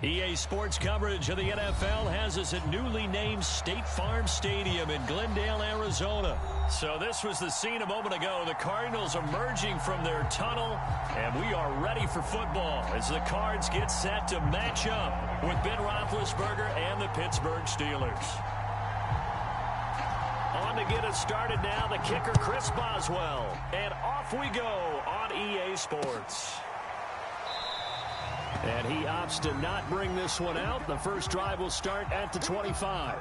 EA Sports coverage of the NFL has us at newly named State Farm Stadium in Glendale, Arizona. So this was the scene a moment ago. The Cardinals emerging from their tunnel, and we are ready for football as the Cards get set to match up with Ben Roethlisberger and the Pittsburgh Steelers. On to get us started now, the kicker, Chris Boswell. And off we go on EA Sports. And he opts to not bring this one out. The first drive will start at the 25.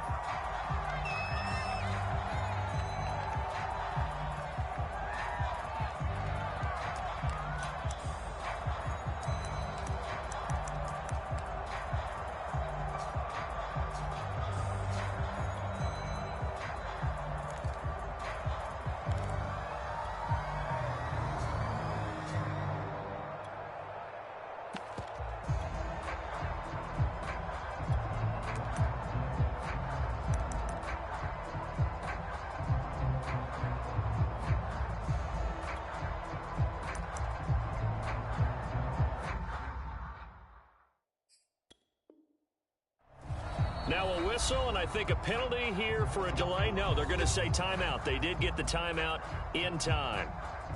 Now a whistle, and I think a penalty here for a delay. No, they're going to say timeout. They did get the timeout in time.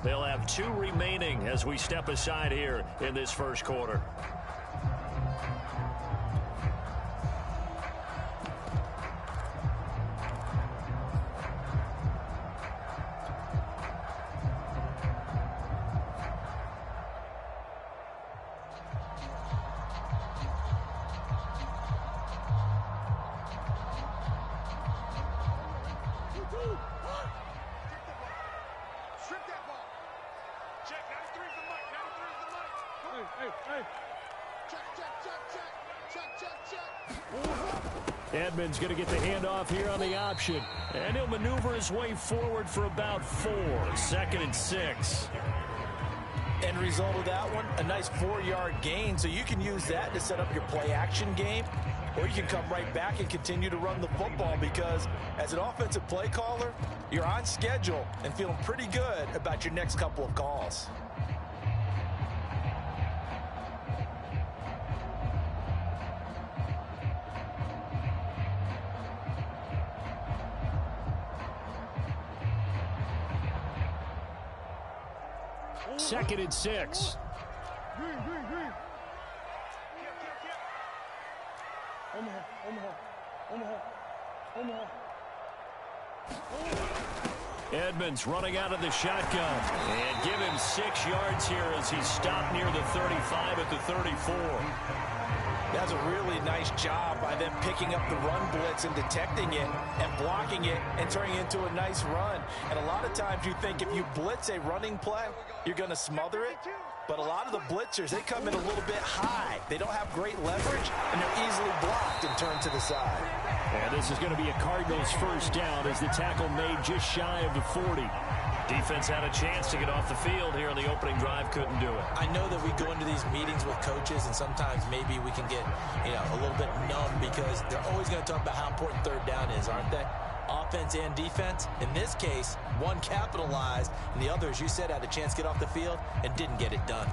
They'll have 2 remaining as we step aside here in this first quarter. Edmonds going to get the handoff here on the option. And he'll maneuver his way forward for about 4. 2nd and 6. End result of that one, a nice 4-yard gain. So you can use that to set up your play-action game. Or you can come right back and continue to run the football because as an offensive play caller, you're on schedule and feeling pretty good about your next couple of calls. Second and 6. Edmonds running out of the shotgun. And give him 6 yards here as he stopped near the 35 at the 34. That's a really nice job by them picking up the run blitz and detecting it and blocking it and turning it into a nice run. And a lot of times you think if you blitz a running play, you're going to smother it. But a lot of the blitzers, they come in a little bit high. They don't have great leverage, and they're easily blocked and turned to the side. And this is going to be a Cardinals first down as the tackle made just shy of the 40. Defense had a chance to get off the field here in the opening drive, couldn't do it. I know that we go into these meetings with coaches, and sometimes maybe we can get, a little bit numb because they're always going to talk about how important third down is, aren't they? Offense and defense. In this case, one capitalized, and the other, as you said, had a chance to get off the field and didn't get it done.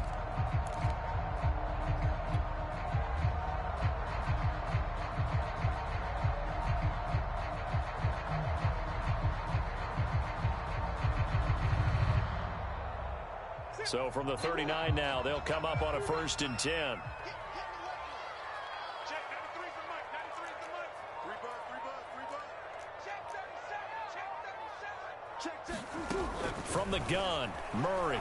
So from the 39 now, they'll come up on a 1st and 10. From the gun, Murray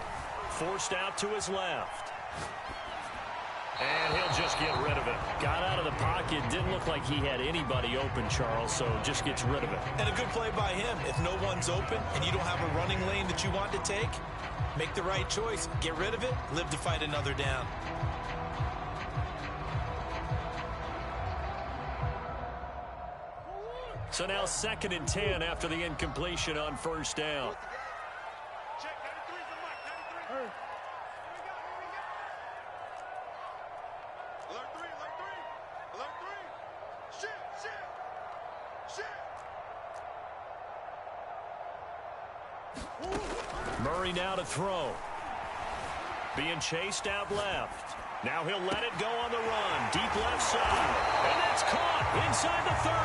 forced out to his left. And he'll just get rid of it. Got out of the pocket. Didn't look like he had anybody open, Charles, so just gets rid of it. And a good play by him. If no one's open and you don't have a running lane that you want to take, make the right choice. Get rid of it. Live to fight another down. So now 2nd and 10 after the incompletion on 1st down. Murray now to throw. being chased out left. Now he'll let it go on the run. Deep left side. And that's caught inside the 30.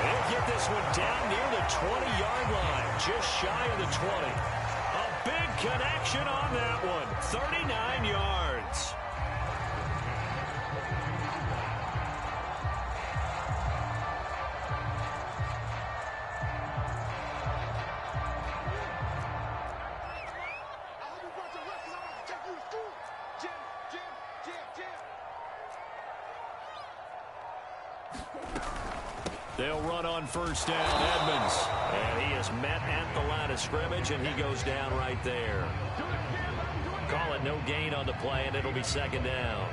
He'll get this one down near the 20-yard line. Just shy of the 20. A big connection on that one. 39 yards. They'll run on first down, Edmonds. And he is met at the line of scrimmage, and he goes down right there. Call it no gain on the play, and it'll be second down.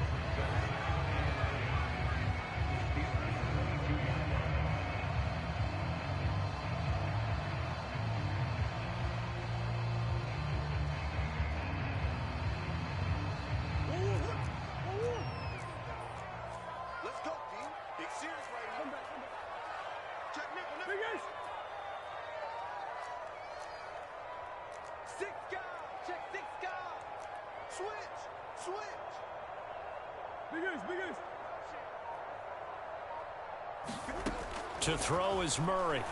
To throw is Murray.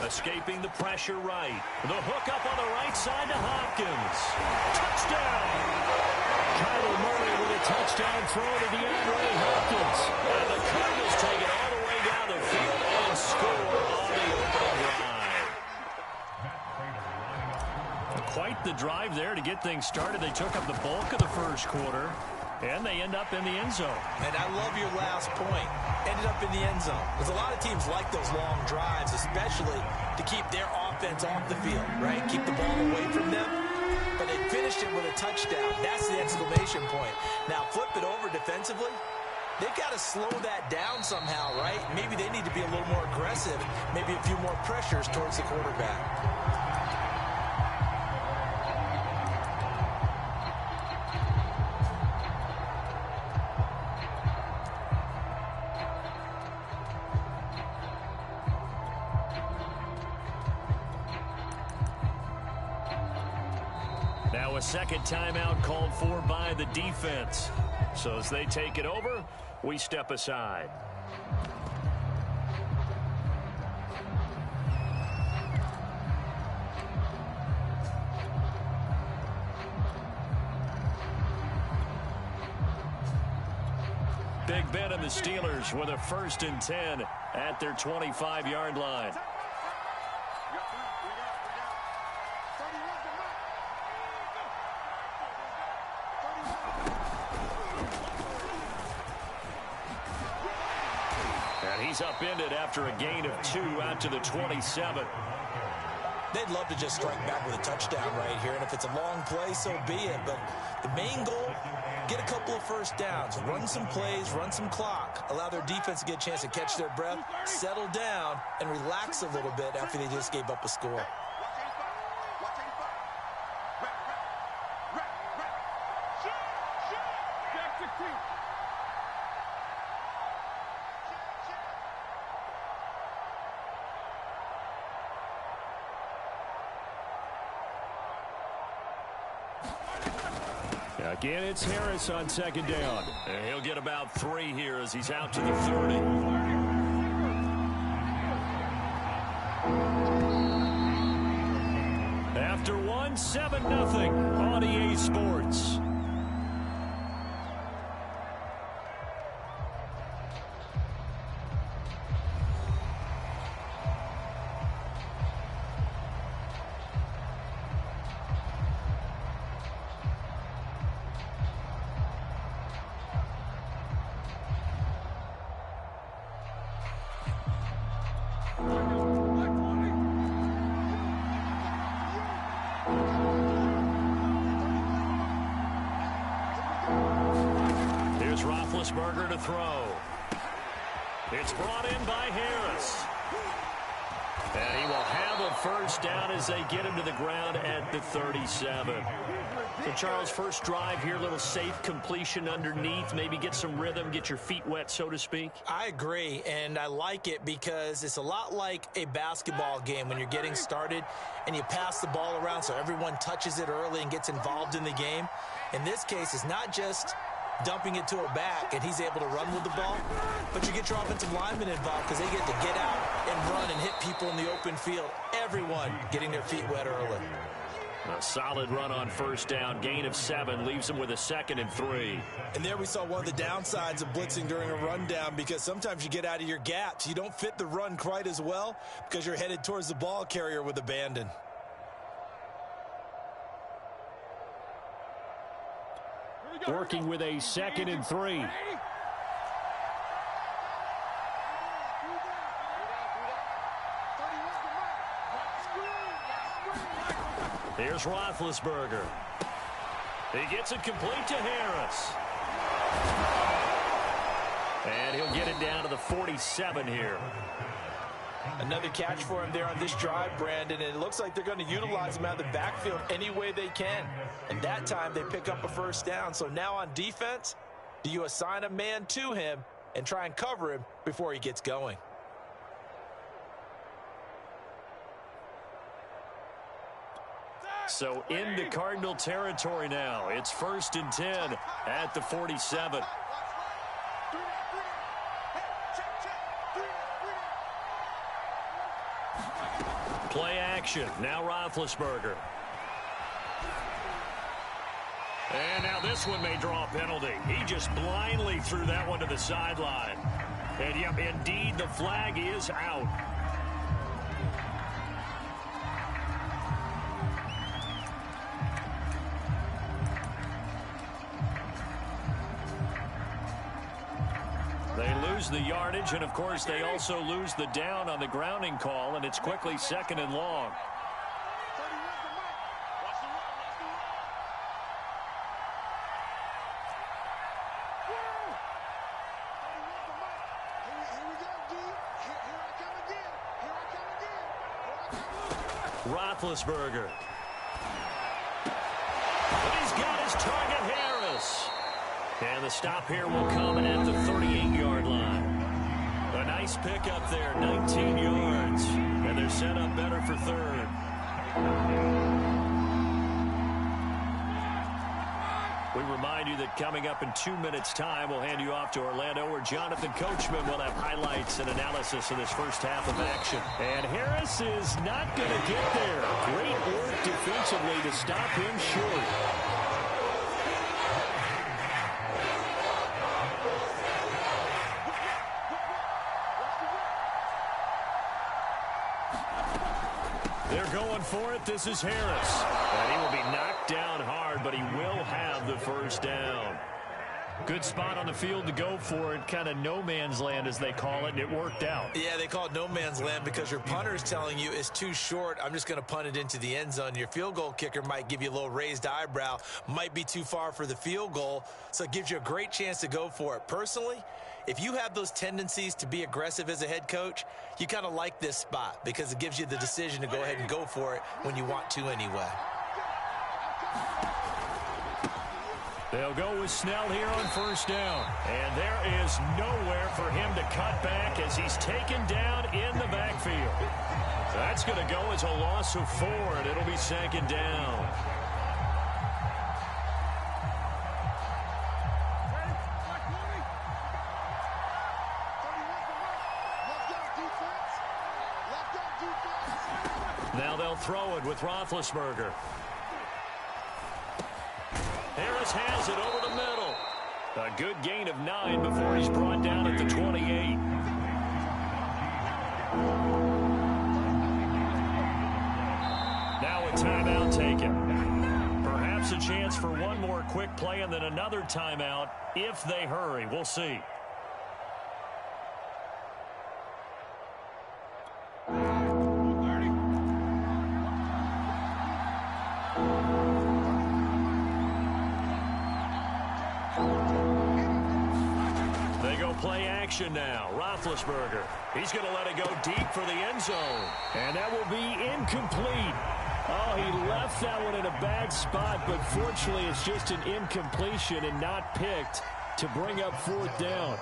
Escaping the pressure right. The hook up on the right side to Hopkins. Touchdown! Kyler Murray with a touchdown throw to DeAndre Hopkins. And the Cardinals take it all the way down the field and score on the opening drive. Quite the drive there to get things started. They took up the bulk of the first quarter. And they end up in the end zone. And I love your last point. Ended up in the end zone. Because a lot of teams like those long drives, especially to keep their offense off the field, right? Keep the ball away from them. But they finished it with a touchdown. That's the exclamation point. Now, flip it over defensively. They've got to slow that down somehow, right? Maybe they need to be a little more aggressive. Maybe a few more pressures towards the quarterback. Now a second timeout called for by the defense. So as they take it over, we step aside. Big Ben and the Steelers with a 1st and 10 at their 25-yard line. He's upended after a gain of 2 out to the 27. They'd love to just strike back with a touchdown right here, and if it's a long play, so be it. But the main goal, get a couple of first downs, run some plays, run some clock, allow their defense to get a chance to catch their breath, settle down, and relax a little bit after they just gave up a score. Again, it's Harris on second down. And he'll get about 3 here as he's out to the 30. After 1, 7-0 on EA Sports. Roethlisberger to throw. It's brought in by Harris. And he will have a first down as they get him to the ground at the 37. So, Charles, first drive here, little safe completion underneath, maybe get some rhythm, get your feet wet, so to speak. I agree, and I like it because it's a lot like a basketball game when you're getting started and you pass the ball around so everyone touches it early and gets involved in the game. In this case, it's not just dumping it to a back and he's able to run with the ball, but you get your offensive linemen involved because they get to get out and run and hit people in the open field. Everyone getting their feet wet early. A solid run on first down. Gain of 7 leaves them with a 2nd and 3. And there we saw one of the downsides of blitzing during a rundown because sometimes you get out of your gaps. You don't fit the run quite as well because you're headed towards the ball carrier with abandon. Working with a 2nd and 3. Here's Roethlisberger. He gets it complete to Harris. And he'll get it down to the 47 here. Another catch for him there on this drive, Brandon, and it looks like they're going to utilize him out of the backfield any way they can. And that time they pick up a first down. So now on defense, do you assign a man to him and try and cover him before he gets going? So into Cardinal territory now. It's 1st and 10 at the 47. Play action. Now Roethlisberger. And now this one may draw a penalty. He just blindly threw that one to the sideline. And yep, indeed, the flag is out. They lose the yardage, and of course they also lose the down on the grounding call, and it's quickly 2nd and long. Roethlisberger. He's got his target, Harris. And the stop here will come at the 38-yard line. A nice pickup there, 19 yards. And they're set up better for 3rd. We remind you that coming up in 2 minutes' time, we'll hand you off to Orlando, where Jonathan Coachman will have highlights and analysis of this first half of action. And Harris is not going to get there. Great work defensively to stop him short. They're going for it. This is Harris. And he will be knocked down hard, but he will have the first down. Good spot on the field to go for it. Kind of no man's land, as they call it, and it worked out. Yeah, they call it no man's land because your punter's telling you it's too short. I'm just going to punt it into the end zone. Your field goal kicker might give you a little raised eyebrow. Might be too far for the field goal, so it gives you a great chance to go for it. Personally, if you have those tendencies to be aggressive as a head coach, you kind of like this spot because it gives you the decision to go ahead and go for it when you want to anyway. They'll go with Snell here on first down. And there is nowhere for him to cut back as he's taken down in the backfield. That's going to go as a loss of 4, and it'll be 2nd down. Now they'll throw it with Roethlisberger. Harris has it over the middle. A good gain of 9 before he's brought down at the 28. Now a timeout taken. Perhaps a chance for one more quick play and then another timeout if they hurry. We'll see. Play action now. Roethlisberger. He's going to let it go deep for the end zone. And that will be incomplete. Oh, he left that one in a bad spot, but fortunately it's just an incompletion and not picked to bring up fourth down.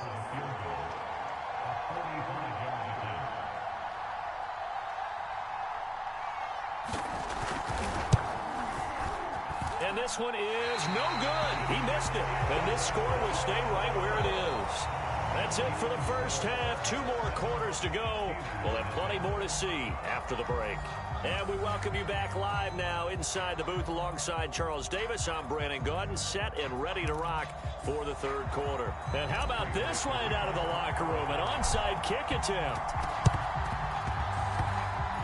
And this one is no good. He missed it. And this score will stay right where it is. That's it for the first half. 2 more quarters to go. We'll have plenty more to see after the break. And we welcome you back live now inside the booth alongside Charles Davis. I'm Brandon Gaudin, set and ready to rock for the third quarter. And how about this right out of the locker room? An onside kick attempt.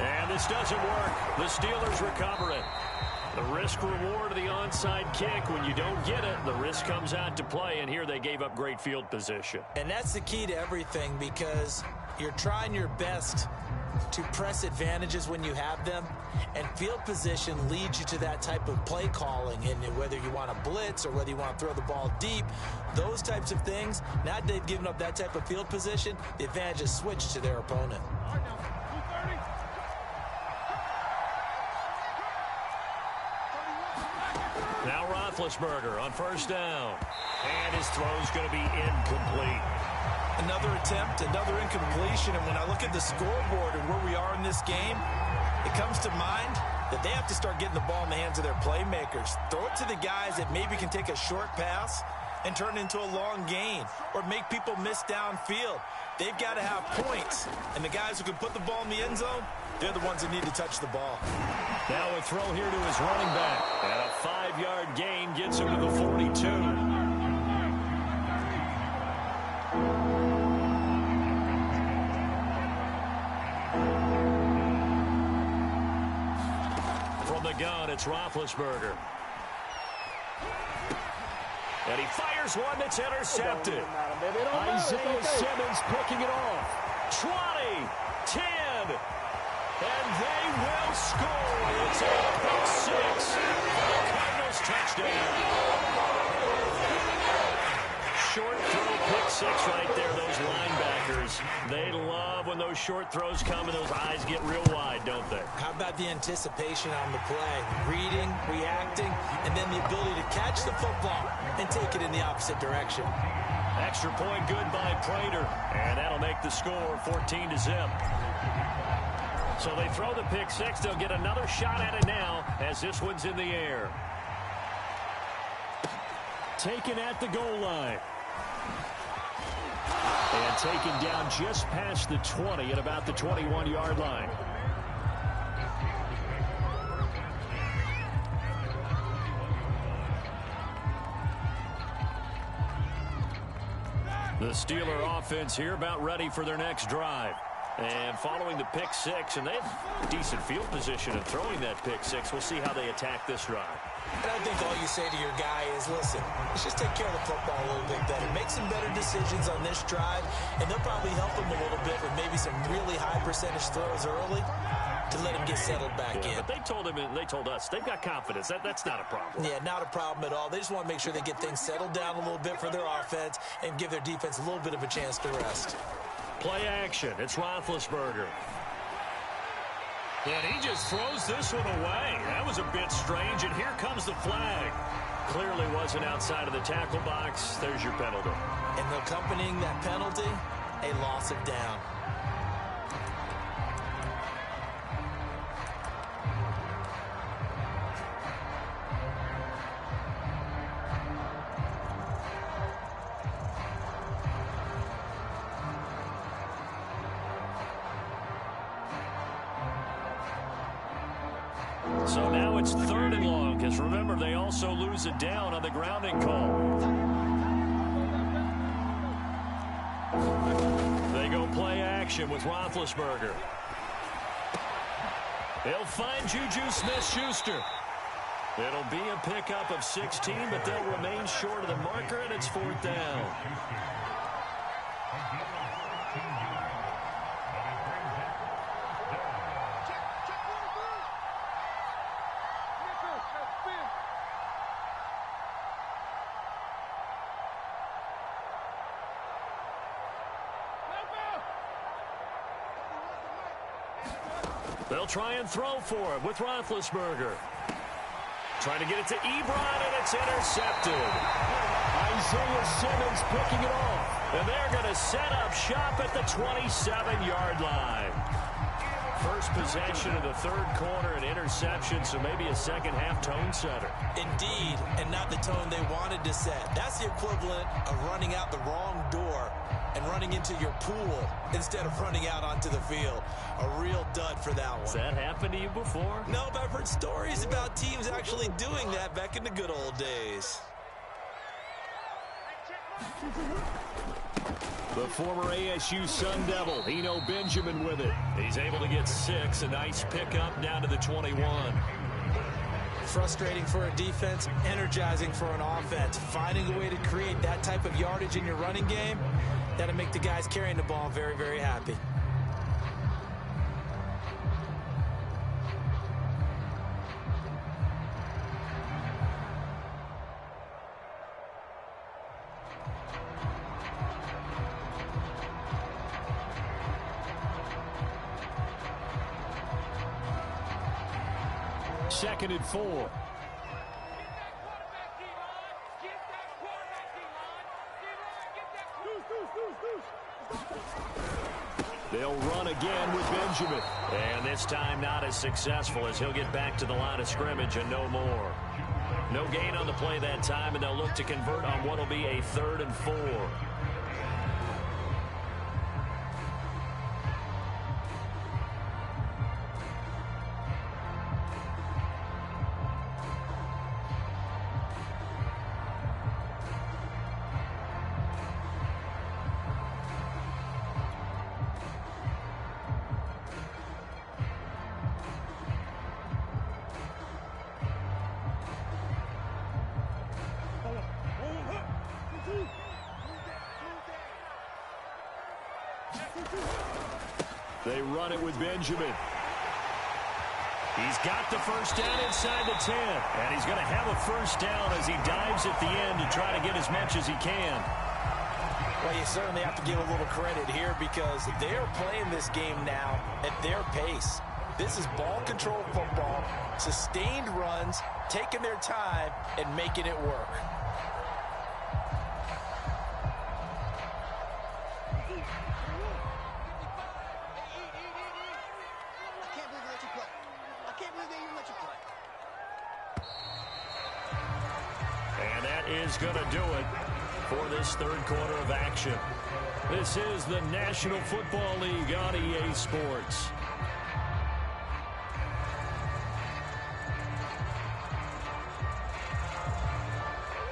And this doesn't work. The Steelers recover it. The risk-reward of the onside kick, when you don't get it, the risk comes out to play, and here they gave up great field position. And that's the key to everything, because you're trying your best to press advantages when you have them, and field position leads you to that type of play calling, and whether you want to blitz or whether you want to throw the ball deep, those types of things, now that they've given up that type of field position, the advantage is switched to their opponent. Now Roethlisberger on first down. And his throw's going to be incomplete. Another attempt, another incompletion, and when I look at the scoreboard and where we are in this game, it comes to mind that they have to start getting the ball in the hands of their playmakers. Throw it to the guys that maybe can take a short pass and turn it into a long gain or make people miss downfield. They've got to have points, and the guys who can put the ball in the end zone, they're the ones that need to touch the ball. Now a throw here to his running back. And a 5-yard gain gets him to the 42. From the gun, it's Roethlisberger. And he fires one that's intercepted. Isaiah Simmons picking it off. 20, 10. And they will score. It's a pick six. Cardinals touchdown. Short throw pick six right there. Those linebackers, they love when those short throws come and those eyes get real wide, don't they? How about the anticipation on the play? Reading, reacting, and then the ability to catch the football and take it in the opposite direction. Extra point good by Prater. And that'll make the score 14-0. So they throw the pick six. They'll get another shot at it now as this one's in the air. Taken at the goal line. And taken down just past the 20 at about the 21-yard line. The Steeler offense here about ready for their next drive. And following the pick six, and they have decent field position in throwing that pick six. We'll see how they attack this drive. And I think all you say to your guy is, listen, let's just take care of the football a little bit better. Make some better decisions on this drive, and they'll probably help him a little bit with maybe some really high percentage throws early to let him get settled back in. But they told him, and they told us, they've got confidence. That's not a problem. Yeah, not a problem at all. They just want to make sure they get things settled down a little bit for their offense and give their defense a little bit of a chance to rest. Play action. It's Roethlisberger. And he just throws this one away. That was a bit strange, and here comes the flag. Clearly wasn't outside of the tackle box. There's your penalty. And accompanying that penalty, a loss of down. So now it's 3rd and long, because remember, they also lose it down on the grounding call. They go play action with Roethlisberger. They'll find Juju Smith-Schuster. It'll be a pickup of 16, but they'll remain short of the marker, and it's 4th down. They'll try and throw for it with Roethlisberger. Trying to get it to Ebron, and it's intercepted. Isaiah Simmons picking it off. And they're going to set up shop at the 27-yard line. First possession of the third quarter, an interception, so maybe a second-half tone setter. Indeed, and not the tone they wanted to set. That's the equivalent of running out the wrong door and running into your pool instead of running out onto the field. A real dud for that one. Has that happened to you before? No, but I've heard stories about teams actually doing that back in the good old days. The former ASU Sun Devil, Eno Benjamin with it. He's able to get 6, a nice pickup down to the 21. Frustrating for a defense, energizing for an offense. Finding a way to create that type of yardage in your running game, that'll make the guys carrying the ball very, very happy. Second and 4. They'll run again with Benjamin. And this time not as successful as he'll get back to the line of scrimmage and no more. No gain on the play that time, and they'll look to convert on what will be a 3rd and 4. They run it with Benjamin. He's got the first down inside the 10. And he's going to have a first down as he dives at the end to try to get as much as he can. Well, you certainly have to give a little credit here because they're playing this game now at their pace. This is ball control football, sustained runs, taking their time, and making it work. And that is going to do it for this third quarter of action. This is the National Football League on EA Sports.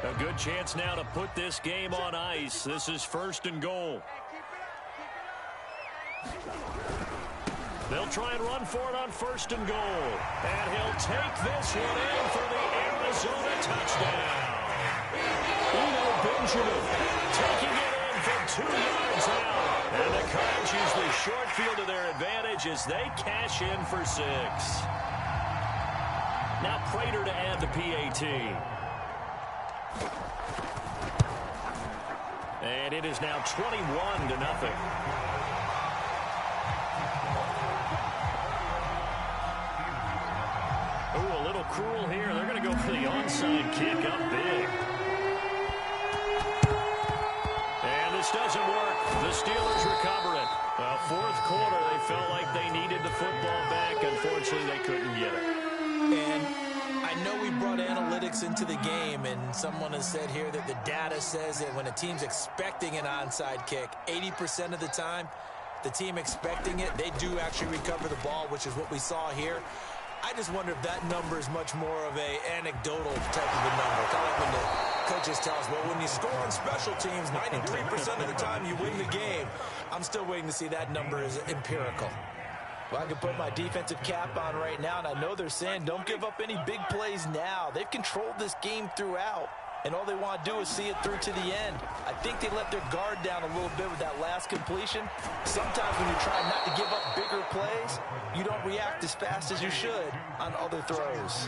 A good chance now to put this game on ice. This is 1st and goal. They'll try and run for it on 1st and goal. And he'll take this one in for the Arizona touchdown. Eno Benjamin taking it in from 2 yards out. And the Cards use the short field to their advantage as they cash in for 6. Now Prater to add the PAT. And it is now 21-0. Ooh, a little cruel here. They're going to go for the onside kick up big. And this doesn't work. The Steelers recover it. Well, 4th quarter, they felt like they needed the football back. Unfortunately, they couldn't get it. And I know we brought analytics into the game, and someone has said here that the data says that when a team's expecting an onside kick, 80% of the time, the team expecting it, they do actually recover the ball, which is what we saw here. I just wonder if that number is much more of a anecdotal type of a number. Kind of like when the coaches tell us, well, when you score on special teams, 93% of the time you win the game. I'm still waiting to see that number is empirical. Well, I can put my defensive cap on right now, and I know they're saying don't give up any big plays now. They've controlled this game throughout, and all they want to do is see it through to the end. I think they let their guard down a little bit with that last completion. Sometimes when you try not to give up bigger plays, you don't react as fast as you should on other throws.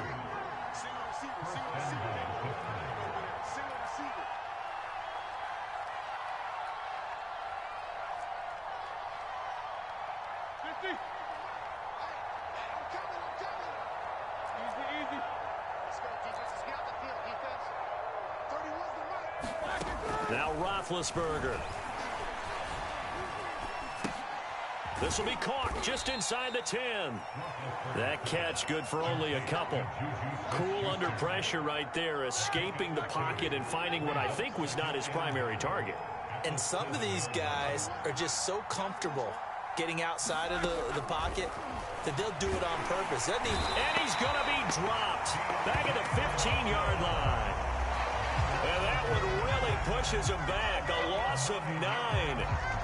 Now Roethlisberger. This will be caught just inside the 10. That catch good for only a couple. Cool under pressure right there, escaping the pocket and finding what I think was not his primary target. And some of these guys are just so comfortable getting outside of the pocket that they'll do it on purpose. And he's going to be dropped back at the 15-yard line. And that one really pushes him back. A loss of 9.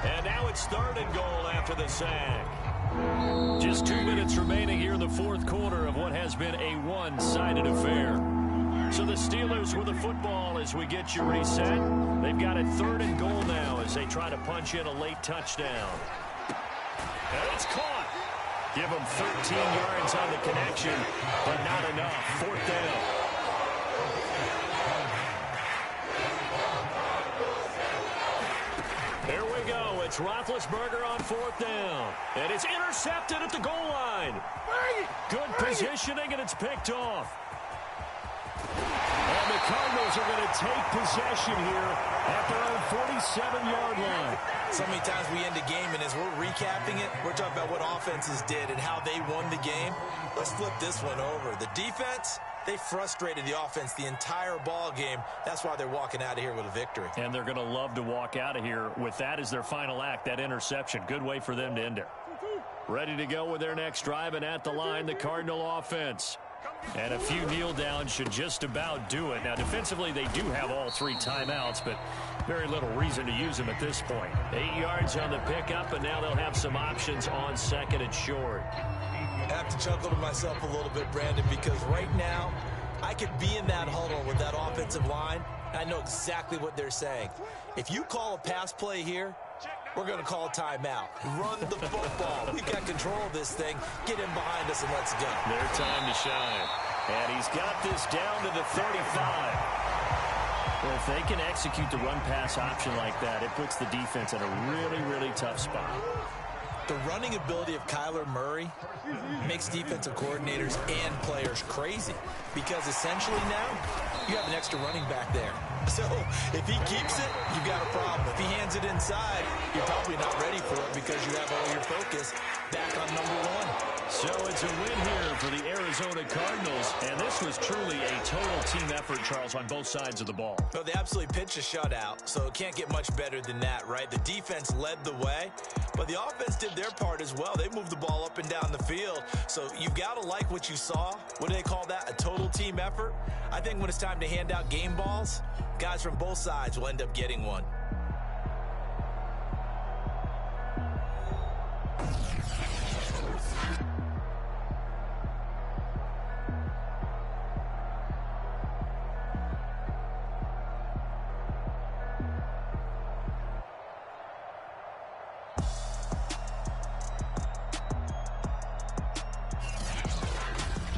And now it's 3rd and goal after the sack. Just 2 minutes remaining here in the fourth quarter of what has been a one-sided affair. So the Steelers with the football as we get you reset. They've got a 3rd and goal now as they try to punch in a late touchdown. And it's caught. Give them 13 yards on the connection, but not enough. 4th down. Here we go. It's Roethlisberger on 4th down. And it's intercepted at the goal line. Good positioning, and it's picked off. And the Cardinals are going to take possession here at their own 47-yard line. So many times we end a game, and as we're recapping it, we're talking about what offenses did and how they won the game. Let's flip this one over. The defense, they frustrated the offense the entire ball game. That's why they're walking out of here with a victory. And they're going to love to walk out of here with that as their final act, that interception. Good way for them to end it. Ready to go with their next drive, and at the line, the Cardinal offense. And a few kneel downs should just about do it. Now, defensively, they do have all 3 timeouts, but very little reason to use them at this point. 8 yards on the pickup, and now they'll have some options on 2nd and short. I have to chuckle to myself a little bit, Brandon, because right now I could be in that huddle with that offensive line, and I know exactly what they're saying. If you call a pass play here, we're going to call a timeout. Run the football. We've got control of this thing. Get him behind us and let's go. Their time to shine. And he's got this down to the 35. Well, if they can execute the run-pass option like that, it puts the defense in a really, really tough spot. The running ability of Kyler Murray makes defensive coordinators and players crazy because essentially now you have an extra running back there. So if he keeps it, you've got a problem. If he hands it inside, you're probably not ready for it because you have all your focus back on number 1. So it's a win here for the Arizona Cardinals, and this was truly a total team effort, Charles, on both sides of the ball. Well, they absolutely pitched a shutout, so it can't get much better than that, right? The defense led the way, but the offense did their part as well. They moved the ball up and down the field, so you've got to like what you saw. What do they call that? A total team effort? I think when it's time to hand out game balls, guys from both sides will end up getting one.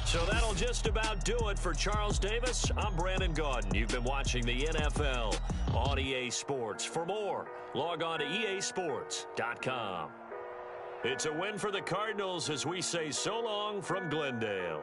So that'll just about do it for Charles Davis. I'm Brandon Gaudin. You've been watching the NFL on EA Sports. For more, log on to easports.com. It's a win for the Cardinals as we say so long from Glendale.